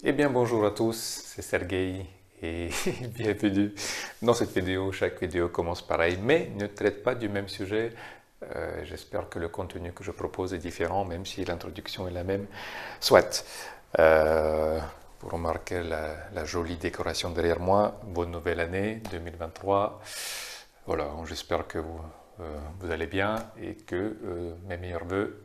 Eh bien bonjour à tous, c'est Sergueï et bienvenue dans cette vidéo. Chaque vidéo commence pareil mais ne traite pas du même sujet. J'espère que le contenu que je propose est différent même si l'introduction est la même. Soit, euh, vous remarquez la jolie décoration derrière moi. Bonne nouvelle année 2023. Voilà, j'espère que vous allez bien et que mes meilleurs voeux,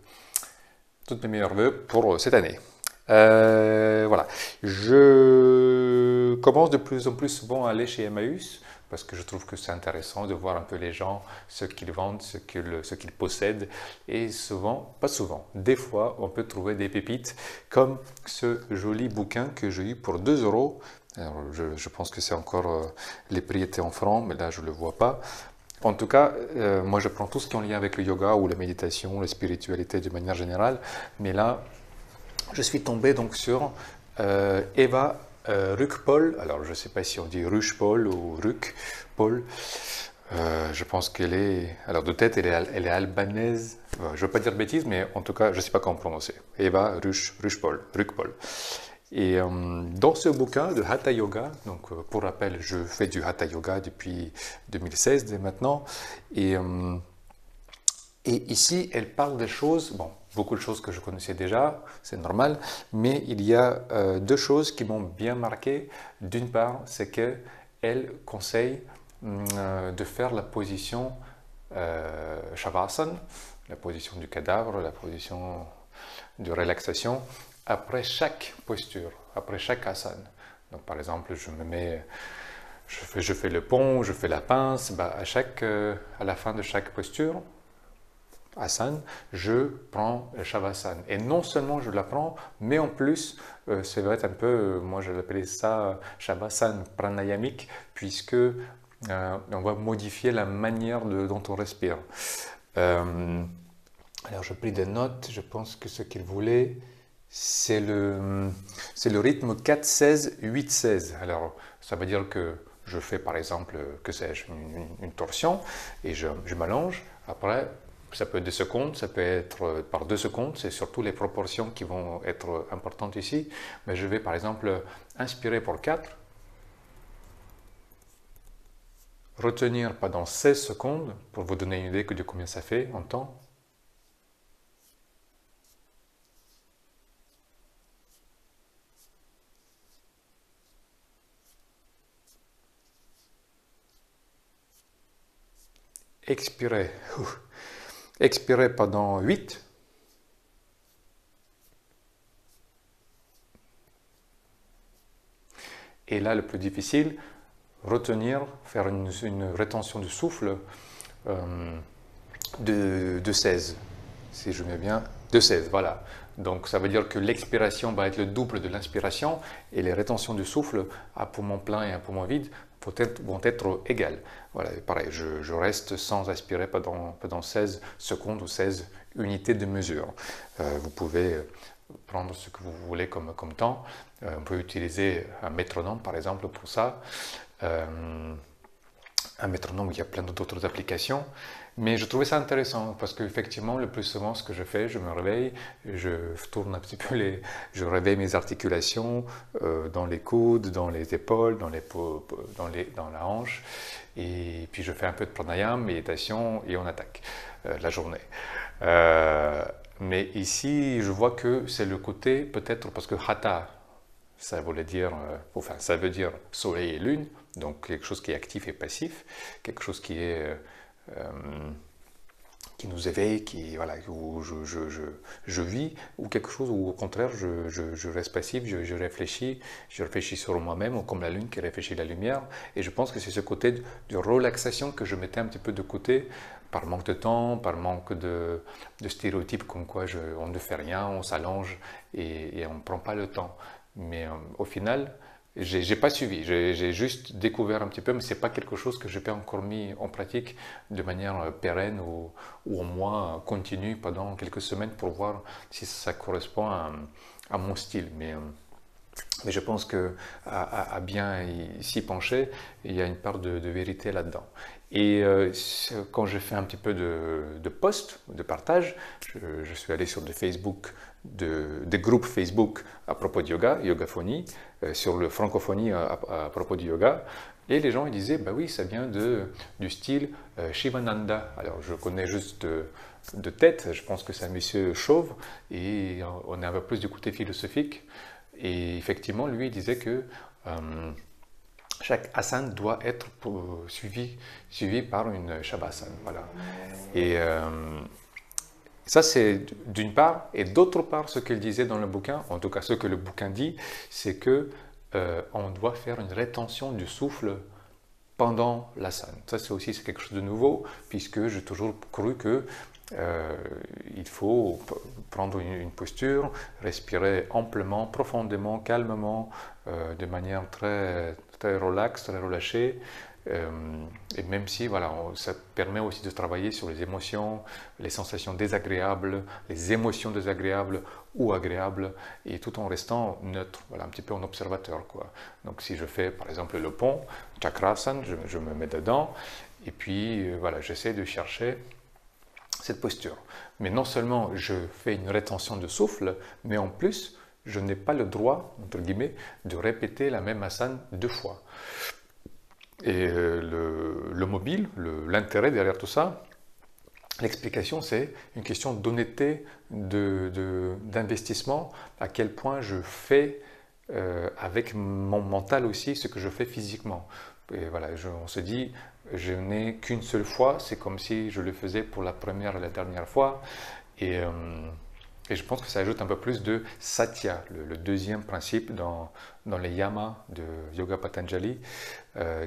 toutes mes meilleurs voeux pour cette année. Voilà, je commence de plus en plus souvent à aller chez Emmaüs parce que je trouve que c'est intéressant de voir un peu les gens, ce qu'ils vendent, ce qu'ils possèdent. Et souvent, pas souvent, des fois, on peut trouver des pépites comme ce joli bouquin que j'ai eu pour 2 euros. Alors, je pense que c'est encore, les prix étaient en francs, mais là je ne le vois pas. En tout cas, moi je prends tout ce qui est en lien avec le yoga ou la méditation, la spiritualité de manière générale. Mais là, je suis tombé donc sur Eva Ruckpol. Alors, je ne sais pas si on dit Ruchpol ou Ruckpol. Je pense qu'elle est, alors de tête, elle est albanaise. Je ne veux pas dire de bêtises, mais en tout cas, je ne sais pas comment prononcer. Eva Ruchpol, Ruckpol. Et dans ce bouquin de Hatha Yoga, donc pour rappel, je fais du Hatha Yoga depuis 2016 dès maintenant, et et ici, elle parle des choses, bon, beaucoup de choses que je connaissais déjà, c'est normal, mais il y a deux choses qui m'ont bien marqué. D'une part, c'est qu'elle conseille de faire la position Shavasana, la position du cadavre, la position de relaxation, après chaque posture, après chaque asana. Donc par exemple, je me mets, je fais le pont, je fais la pince, bah, à la fin de chaque posture, asana, je prends le Shavasana. Et non seulement je la prends, mais en plus, ça va être un peu, moi je l'appelais ça Shavasana pranayamique, puisque on va modifier la manière dont on respire. Euh, alors je pris des notes, je pense que ce qu'il voulait, c'est c'est le rythme 4-16-8-16. Alors ça veut dire que je fais par exemple, que sais-je, une torsion et je m'allonge. Après, ça peut être des secondes, ça peut être par 2 secondes, c'est surtout les proportions qui vont être importantes ici. Mais je vais par exemple inspirer pour 4, retenir pendant 16 secondes pour vous donner une idée de combien ça fait en temps. Expirer. Expirer pendant 8. Et là, le plus difficile, retenir, faire une rétention de souffle de 16, si je mets bien, de 16, voilà. Donc ça veut dire que l'expiration va être le double de l'inspiration et les rétentions de souffle à poumon plein et à poumon vide vont être égales. Voilà, pareil, je reste sans aspirer pendant 16 secondes ou 16 unités de mesure. Vous pouvez prendre ce que vous voulez comme temps. On peut utiliser un métronome par exemple pour ça. Un métronome, il y a plein d'autres applications. Mais je trouvais ça intéressant parce qu'effectivement, le plus souvent, ce que je fais, je me réveille, je tourne un petit peu je réveille mes articulations dans les coudes, dans les épaules, dans la hanche. Et puis je fais un peu de pranayama, méditation et on attaque la journée. Euh, mais ici, je vois que c'est le côté, peut-être parce que hatha, ça voulait dire, enfin, ça veut dire soleil et lune, donc quelque chose qui est actif et passif, quelque chose euh, qui nous éveille, voilà, où je vis, ou quelque chose où au contraire je reste passif, je réfléchis sur moi-même, comme la lune qui réfléchit la lumière, et je pense que c'est ce côté de relaxation que je mettais un petit peu de côté par manque de temps, par manque de stéréotypes comme quoi on ne fait rien, on s'allonge et on ne prend pas le temps. Mais au final, j'ai pas suivi, j'ai juste découvert un petit peu, mais c'est pas quelque chose que j'ai pas encore mis en pratique de manière pérenne ou au moins continue pendant quelques semaines pour voir si ça correspond à mon style. Mais je pense que à bien s'y pencher, il y a une part de vérité là-dedans. Et quand j'ai fait un petit peu de post, de partage, je suis allé sur le Facebook des groupes Facebook à propos de yoga, Yogaphonie, sur le francophonie à propos du yoga. Et les gens ils disaient, bah oui, ça vient du style Shivananda. Alors je connais juste de tête, je pense que c'est un monsieur chauve, et on est un peu plus du côté philosophique. Et effectivement, lui il disait que chaque asana doit être suivi par une shavasana. Voilà. Et ça, c'est d'une part. Et d'autre part, ce qu'il disait dans le bouquin, en tout cas ce que le bouquin dit, c'est que on doit faire une rétention du souffle pendant l'asana. Ça, c'est aussi quelque chose de nouveau, puisque j'ai toujours cru que il faut prendre une posture, respirer amplement, profondément, calmement, de manière très, très relaxe, très relâchée. Et même si voilà, ça permet aussi de travailler sur les émotions, les sensations désagréables, les émotions désagréables ou agréables, et tout en restant neutre, voilà, un petit peu en observateur, quoi. Donc si je fais par exemple le pont, Chakrasana, je me mets dedans, et puis voilà, j'essaie de chercher cette posture. Mais non seulement je fais une rétention de souffle, mais en plus, je n'ai pas le droit, entre guillemets, de répéter la même asana 2 fois. Et le mobile, l'intérêt derrière tout ça, l'explication, c'est une question d'honnêteté, d'investissement, à quel point je fais avec mon mental aussi ce que je fais physiquement. Et voilà, on se dit, je n'ai qu'une seule fois, c'est comme si je le faisais pour la première et la dernière fois. Et je pense que ça ajoute un peu plus de satya, le deuxième principe dans les yamas de Yoga Patanjali,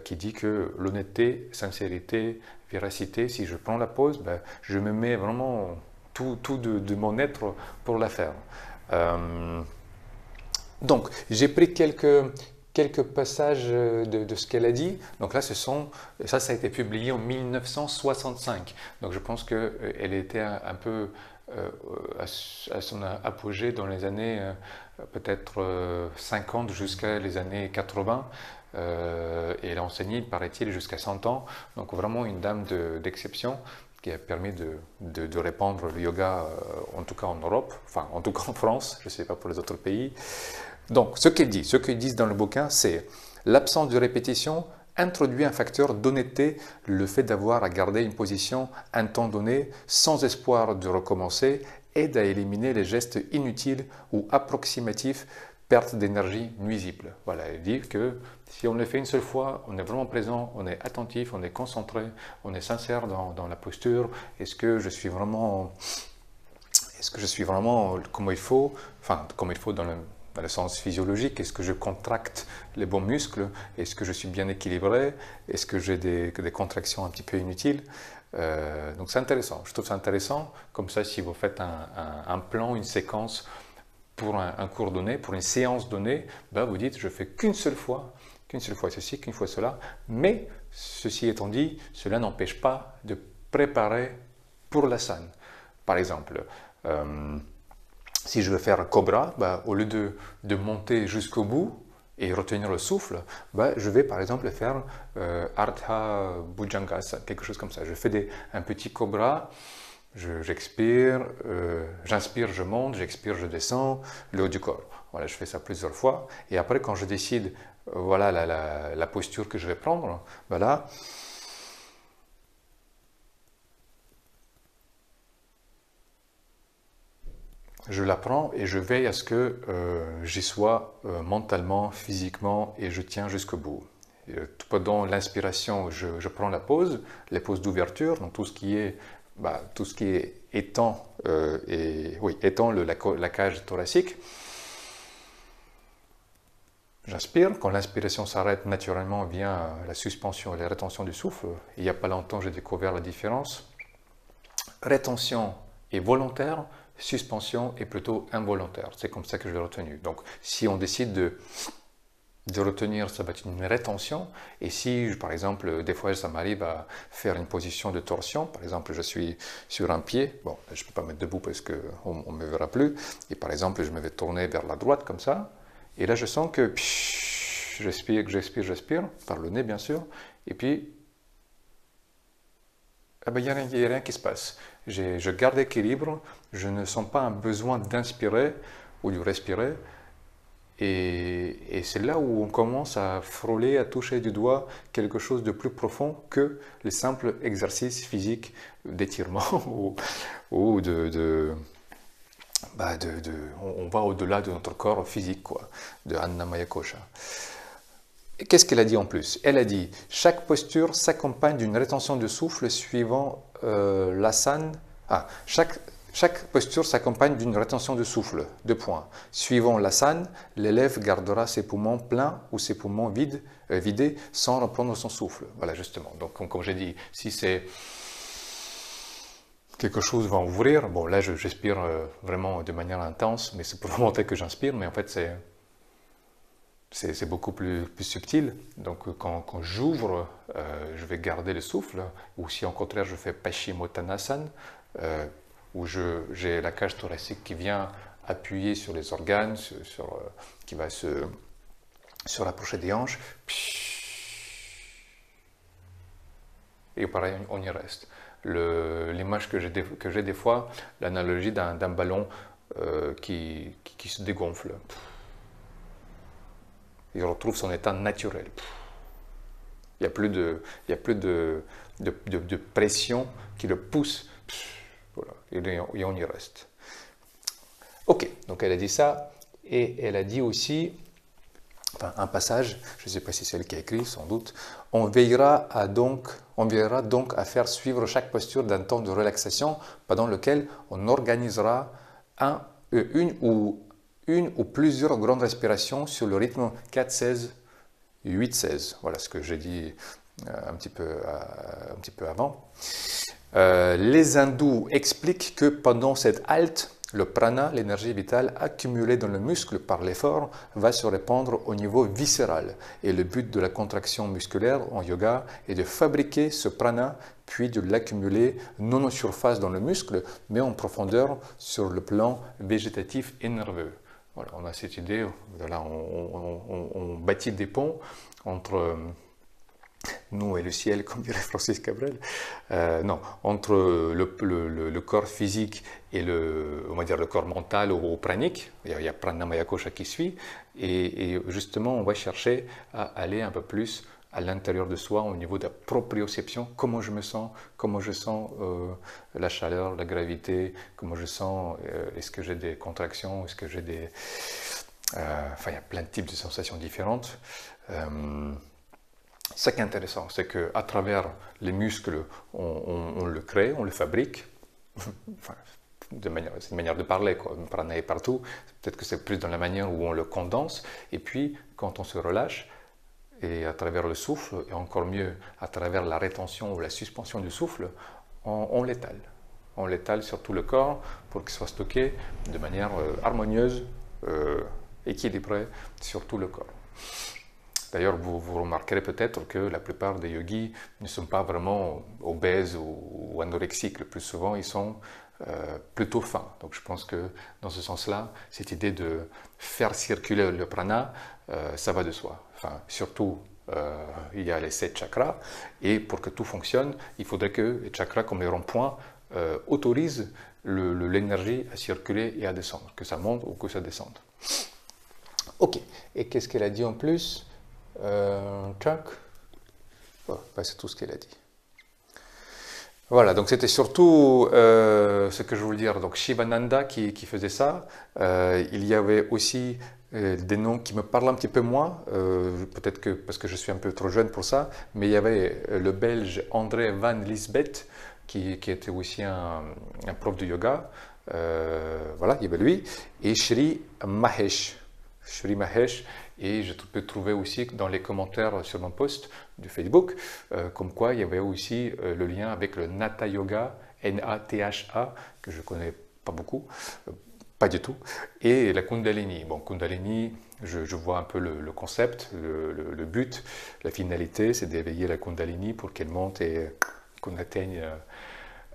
qui dit que l'honnêteté, sincérité, véracité, si je prends la pause, ben, je me mets vraiment tout de mon être pour la faire. Donc, j'ai pris quelques passages de ce qu'elle a dit. Donc là, ça a été publié en 1965. Donc je pense qu'elle était un peu à son apogée dans les années peut-être 50 jusqu'à les années 80. Et elle a enseigné, paraît-il, jusqu'à 100 ans. Donc vraiment une dame d'exception qui a permis de répandre le yoga, en tout cas en Europe, enfin en tout cas en France, je ne sais pas pour les autres pays. Donc, ce qu'ils disent dans le bouquin, c'est l'absence de répétition introduit un facteur d'honnêteté, le fait d'avoir à garder une position un temps donné, sans espoir de recommencer, aide à éliminer les gestes inutiles ou approximatifs, perte d'énergie nuisible. Voilà, il dit que si on le fait une seule fois, on est vraiment présent, on est attentif, on est concentré, on est sincère dans la posture. Est-ce que je suis vraiment comme il faut, enfin comme il faut dans le sens physiologique, est-ce que je contracte les bons muscles, est-ce que je suis bien équilibré, est-ce que j'ai des contractions un petit peu inutiles. Donc c'est intéressant, je trouve ça intéressant, comme ça si vous faites un plan, une séquence pour un cours donné, pour une séance donnée, ben vous dites je fais qu'une seule fois ceci, qu'une fois cela, mais ceci étant dit, cela n'empêche pas de préparer pour l'asana. Par exemple, si je veux faire un cobra, bah, au lieu de monter jusqu'au bout et retenir le souffle, bah, je vais par exemple faire Ardha Bhujangasana, quelque chose comme ça. Je fais un petit cobra, j'expire, j'inspire, je monte, j'expire, je descends, le haut du corps. Voilà, je fais ça plusieurs fois. Et après, quand je décide, voilà la posture que je vais prendre, bah là, je la prends et je veille à ce que j'y sois mentalement, physiquement et je tiens jusqu'au bout. Pendant l'inspiration, je prends la pause, les pauses d'ouverture, donc tout ce qui est étend, étend la cage thoracique. J'inspire, quand l'inspiration s'arrête, naturellement vient la suspension et la rétention du souffle. Il n'y a pas longtemps, j'ai découvert la différence. Rétention est volontaire, suspension est plutôt involontaire. C'est comme ça que je l'ai retenu. Donc, si on décide de retenir, ça va être une rétention. Et si, par exemple, des fois, ça m'arrive à faire une position de torsion. Par exemple, je suis sur un pied. Bon, je ne peux pas mettre debout parce qu'on ne me verra plus. Et par exemple, je me vais tourner vers la droite comme ça. Et là, je sens que j'expire, par le nez, bien sûr. Et puis, ah ben, il n'y a rien qui se passe. Je garde l'équilibre, je ne sens pas un besoin d'inspirer ou de respirer. Et c'est là où on commence à frôler, à toucher du doigt quelque chose de plus profond que les simples exercices physiques d'étirement ou on va au-delà de notre corps physique, quoi, de Annamaya Kosha. Et qu'est-ce qu'elle a dit en plus? Elle a dit chaque posture s'accompagne d'une rétention de souffle suivant l'asana. Chaque posture s'accompagne d'une rétention de souffle, 2 points. Suivant l'asana, l'élève gardera ses poumons pleins ou ses poumons vidés sans reprendre son souffle. Voilà, justement. Donc, comme j'ai dit, si c'est quelque chose va ouvrir, bon, là, j'expire vraiment de manière intense, mais c'est pour montrer que j'inspire, mais en fait, c'est beaucoup plus subtil. Donc, quand j'ouvre, je vais garder le souffle, ou si au contraire, je fais Paschimottanasana, où j'ai la cage thoracique qui vient appuyer sur les organes, qui va se rapprocher des hanches. Et pareil, on y reste. L'image que j'ai des fois, l'analogie d'un ballon qui se dégonfle. Il retrouve son état naturel. Il n'y a plus de pression qui le pousse. Voilà, et on y reste. Ok, donc elle a dit ça, et elle a dit aussi, enfin un passage, je ne sais pas si c'est elle qui a écrit, sans doute, on veillera donc à faire suivre chaque posture d'un temps de relaxation pendant lequel on organisera une ou plusieurs grandes respirations sur le rythme 4-16, 8-16. Voilà ce que j'ai dit un petit peu avant. Les hindous expliquent que pendant cette halte, le prana, l'énergie vitale accumulée dans le muscle par l'effort, va se répandre au niveau viscéral. Et le but de la contraction musculaire en yoga est de fabriquer ce prana, puis de l'accumuler non en surface dans le muscle, mais en profondeur sur le plan végétatif et nerveux. Voilà, on a cette idée, là, on bâtit des ponts entre nous et le ciel, comme dirait Francis Cabrel, non, entre le corps physique et on va dire le corps mental ou pranique, il y a Pranamaya Kosha qui suit, et justement on va chercher à aller un peu plus à l'intérieur de soi au niveau de la proprioception, comment je me sens, comment je sens la chaleur, la gravité, comment je sens, est-ce que j'ai des contractions, est-ce que j'ai des... enfin, il y a plein de types de sensations différentes. Ce qui est intéressant, c'est qu'à travers les muscles, on le crée, on le fabrique. Enfin, c'est une manière de parler, quoi. Le prana est partout. Peut-être que c'est plus dans la manière où on le condense. Et puis, quand on se relâche, et à travers le souffle, et encore mieux à travers la rétention ou la suspension du souffle, on l'étale. On l'étale sur tout le corps pour qu'il soit stocké de manière harmonieuse, équilibrée sur tout le corps. D'ailleurs, vous remarquerez peut-être que la plupart des yogis ne sont pas vraiment obèses ou anorexiques. Le plus souvent, ils sont plutôt fins. Donc je pense que dans ce sens-là, cette idée de faire circuler le prana, ça va de soi. Enfin, surtout, il y a les 7 chakras, et pour que tout fonctionne, il faudrait que les chakras, comme les ronds-points, autorisent l'énergie à circuler et à descendre, que ça monte ou que ça descende. Ok, et qu'est-ce qu'elle a dit en plus? C'est tout ce qu'elle a dit. Voilà, donc c'était surtout ce que je voulais dire. Donc Shivananda qui faisait ça. Il y avait aussi des noms qui me parlent un petit peu moins, peut-être que parce que je suis un peu trop jeune pour ça, mais il y avait le Belge André Van Lisbeth qui était aussi un prof de yoga. Voilà, il y avait lui. Et Shri Mahesh. Et je peux trouver aussi dans les commentaires sur mon post du Facebook, comme quoi il y avait aussi le lien avec le Natha Yoga, N-A-T-H-A, que je ne connais pas beaucoup, pas du tout, et la Kundalini. Bon, Kundalini, je vois un peu le concept, le but, la finalité, c'est d'éveiller la Kundalini pour qu'elle monte et qu'on atteigne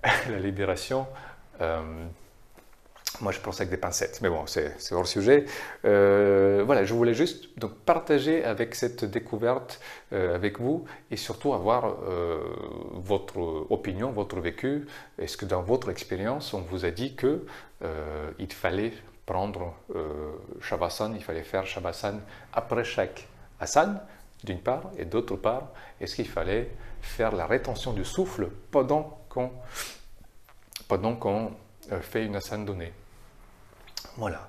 la libération. Moi, je pense avec des pincettes, mais bon, c'est hors sujet. Voilà, je voulais juste donc partager avec cette découverte avec vous et surtout avoir votre opinion, votre vécu. Est-ce que dans votre expérience, on vous a dit que il fallait prendre Shavasana, il fallait faire Shavasana après chaque asana, d'une part, et d'autre part, est-ce qu'il fallait faire la rétention du souffle pendant qu'on fait une asana donnée? Voilà.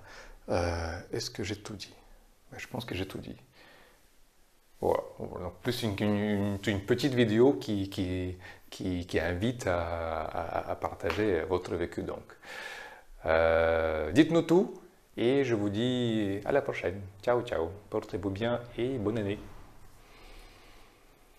Est-ce que j'ai tout dit? Je pense que j'ai tout dit. Voilà. Donc, plus une petite vidéo qui invite à partager votre vécu. Donc, dites-nous tout et je vous dis à la prochaine. Ciao, ciao. Portez-vous bien et bonne année.